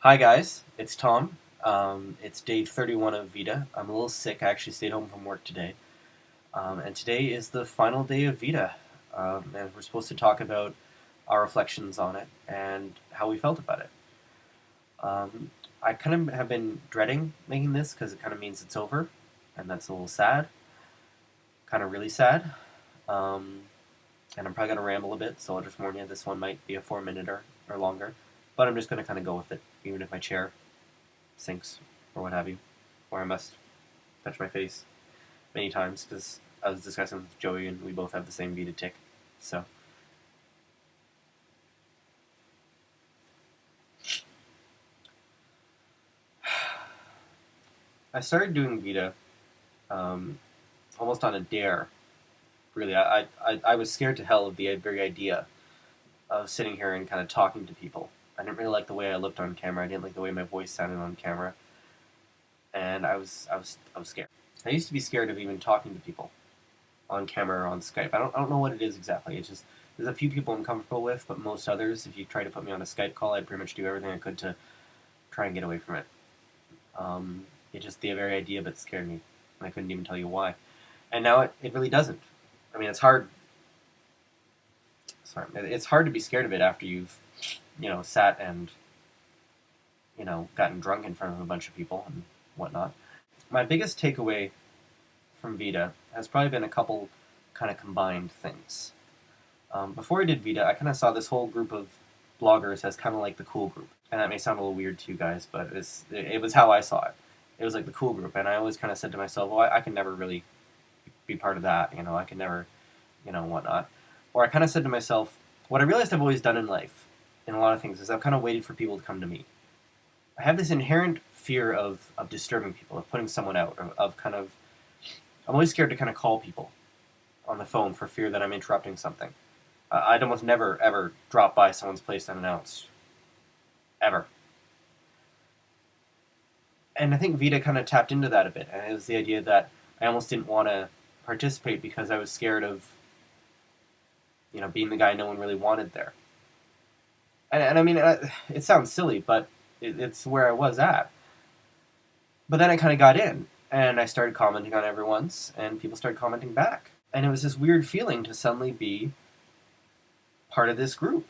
Hi guys, it's Tom. It's day 31 of VEDA. I'm a little sick. I actually stayed home from work today. And today is the final day of VEDA. And we're supposed to talk about our reflections on it and how we felt about it. Um, I kind of have been dreading making this because it kind of means it's over. And that's a little sad. Kind of really sad. Um, and I'm probably going to ramble a bit, so I'll just warn you this one might be a 4 minute or longer. But I'm just going to kind of go with it, even if my chair sinks or what have you, or I must touch my face many times because I was discussing with Joey and we both have the same VEDA tick. So I started doing VEDA almost on a dare. Really, I was scared to hell of the very idea of sitting here and kind of talking to people. I didn't really like the way I looked on camera. I didn't like the way my voice sounded on camera, and I was scared. I used to be scared of even talking to people on camera or on Skype. I don't know what it is exactly. It's just there's a few people I'm comfortable with, but most others, if you try to put me on a Skype call, I'd pretty much do everything I could to try and get away from it. It just the very idea of it scared me, and I couldn't even tell you why. And now it really doesn't. I mean, it's hard. Sorry, it's hard to be scared of it after you've sat and gotten drunk in front of a bunch of people and whatnot. My biggest takeaway from VEDA has probably been a couple kind of combined things. Before I did VEDA, I kind of saw this whole group of bloggers as kind of like the cool group. And that may sound a little weird to you guys, but it was how I saw it. It was like the cool group. And I always kind of said to myself, well, I can never really be part of that. I can never, whatnot. Or I kind of said to myself, what I realized I've always done in life, in a lot of things, is I've kind of waited for people to come to me. I have this inherent fear of disturbing people, of putting someone out, of kind of... I'm always scared to kind of call people on the phone for fear that I'm interrupting something. I'd almost never, ever drop by someone's place unannounced. Ever. And I think VEDA kind of tapped into that a bit, and it was the idea that I almost didn't want to participate because I was scared of, being the guy no one really wanted there. And I mean, it sounds silly, but it's where I was at. But then I kind of got in, and I started commenting on everyone's, and people started commenting back. And it was this weird feeling to suddenly be part of this group,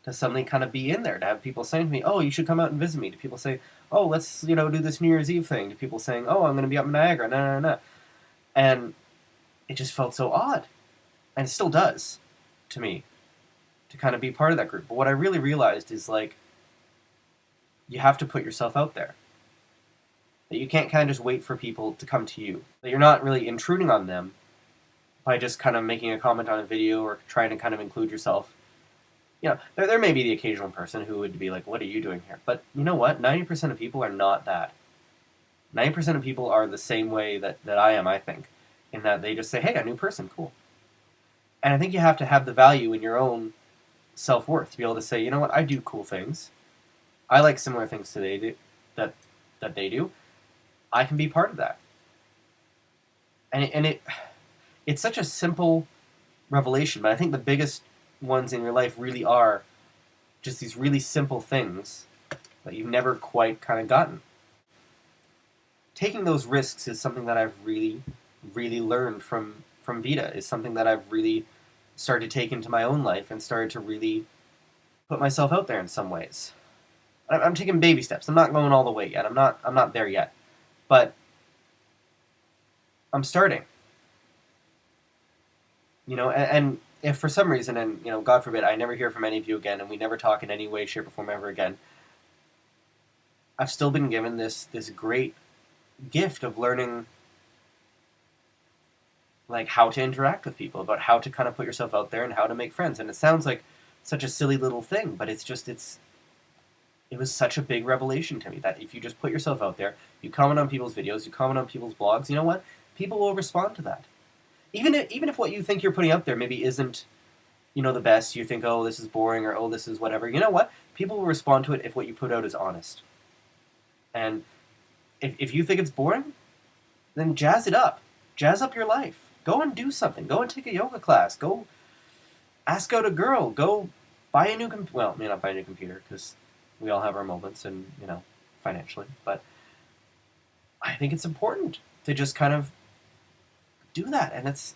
to suddenly kind of be in there, to have people saying to me, oh, you should come out and visit me, to people say, oh, let's, do this New Year's Eve thing, to people saying, oh, I'm going to be up in Niagara, no. And it just felt so odd, and it still does, to me, to kind of be part of that group. But what I really realized is, like, you have to put yourself out there. That you can't kind of just wait for people to come to you. That you're not really intruding on them by just kind of making a comment on a video or trying to kind of include yourself. There may be the occasional person who would be like, what are you doing here? But you know what? 90% of people are not that. 90% of people are the same way that I am, I think, in that they just say, hey, a new person, cool. And I think you have to have the value in your own self-worth to be able to say, you know what, I do cool things. I like similar things to that they do. I can be part of that. And it's such a simple revelation, but I think the biggest ones in your life really are just these really simple things that you've never quite kind of gotten. Taking those risks is something that I've really, really learned from VEDA, is something that I've really started to take into my own life and started to really put myself out there in some ways. I'm taking baby steps. I'm not going all the way yet. I'm not there yet. But I'm starting. And if for some reason, and God forbid, I never hear from any of you again, and we never talk in any way, shape, or form ever again, I've still been given this great gift of learning, like, how to interact with people, about how to kind of put yourself out there and how to make friends. And it sounds like such a silly little thing, but it was such a big revelation to me that if you just put yourself out there, you comment on people's videos, you comment on people's blogs, you know what? People will respond to that. Even if what you think you're putting out there maybe isn't, the best, you think, oh, this is boring, or oh, this is whatever, you know what? People will respond to it if what you put out is honest. And if you think it's boring, then jazz it up. Jazz up your life. Go and do something. Go and take a yoga class. Go ask out a girl. Go buy a new computer. Well, may not buy a new computer, because We all have our moments, and financially, but I think it's important to just kind of do that. And it's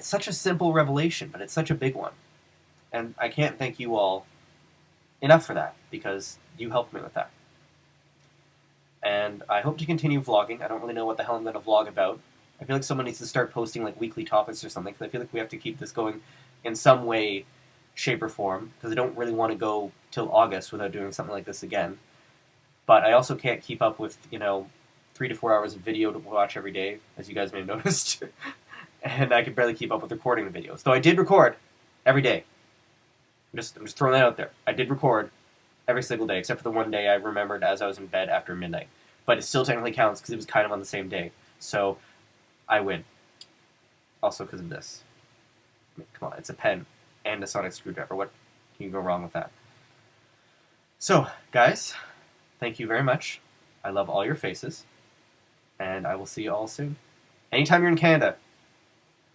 such a simple revelation, but it's such a big one. And I can't thank you all enough for that, because you helped me with that. And I hope to continue vlogging. I don't really know what the hell I'm going to vlog about. I feel like someone needs to start posting like weekly topics or something, because I feel like we have to keep this going in some way, shape, or form, because I don't really want to go till August without doing something like this again. But I also can't keep up with, 3 to 4 hours of video to watch every day, as you guys may have noticed. And I could barely keep up with recording the videos. Though I did record every day. I'm just throwing that out there. I did record every single day, except for the one day I remembered as I was in bed after midnight. But it still technically counts because it was kind of on the same day. So I win. Also because of this. I mean, come on, it's a pen and a sonic screwdriver. What can you go wrong with that? So, guys, thank you very much. I love all your faces. And I will see you all soon. Anytime you're in Canada.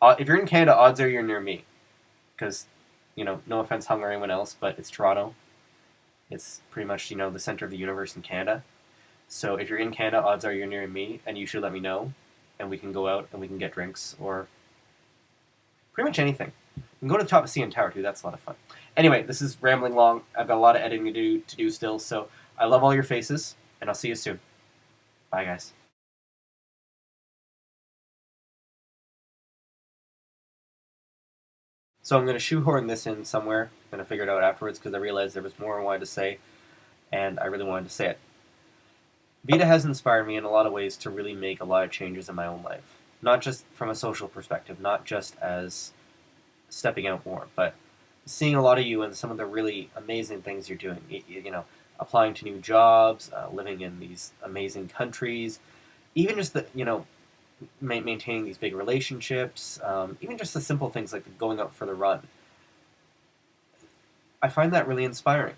If you're in Canada, odds are you're near me. Because, no offense, Hung or anyone else, but it's Toronto. It's pretty much, the center of the universe in Canada. So if you're in Canada, odds are you're near me, and you should let me know, and we can go out and we can get drinks, or pretty much anything. We can go to the top of CN Tower, too. That's a lot of fun. Anyway, this is rambling long. I've got a lot of editing to do still, so I love all your faces, and I'll see you soon. Bye, guys. So I'm going to shoehorn this in somewhere. I'm going to figure it out afterwards, because I realized there was more I wanted to say, and I really wanted to say it. VEDA has inspired me in a lot of ways to really make a lot of changes in my own life. Not just from a social perspective, not just as stepping out more, but seeing a lot of you and some of the really amazing things you're doing. Applying to new jobs, living in these amazing countries, even just maintaining these big relationships, even just the simple things like going out for the run. I find that really inspiring.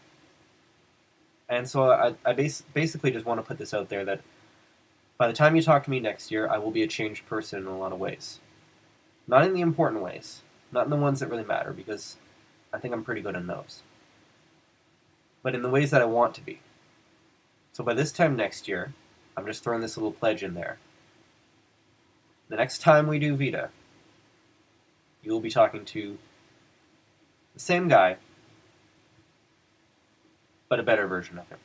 And so I basically just want to put this out there that by the time you talk to me next year, I will be a changed person in a lot of ways. Not in the important ways, not in the ones that really matter, because I think I'm pretty good in those. But in the ways that I want to be. So by this time next year, I'm just throwing this little pledge in there. The next time we do VEDA, you will be talking to the same guy, but a better version of him.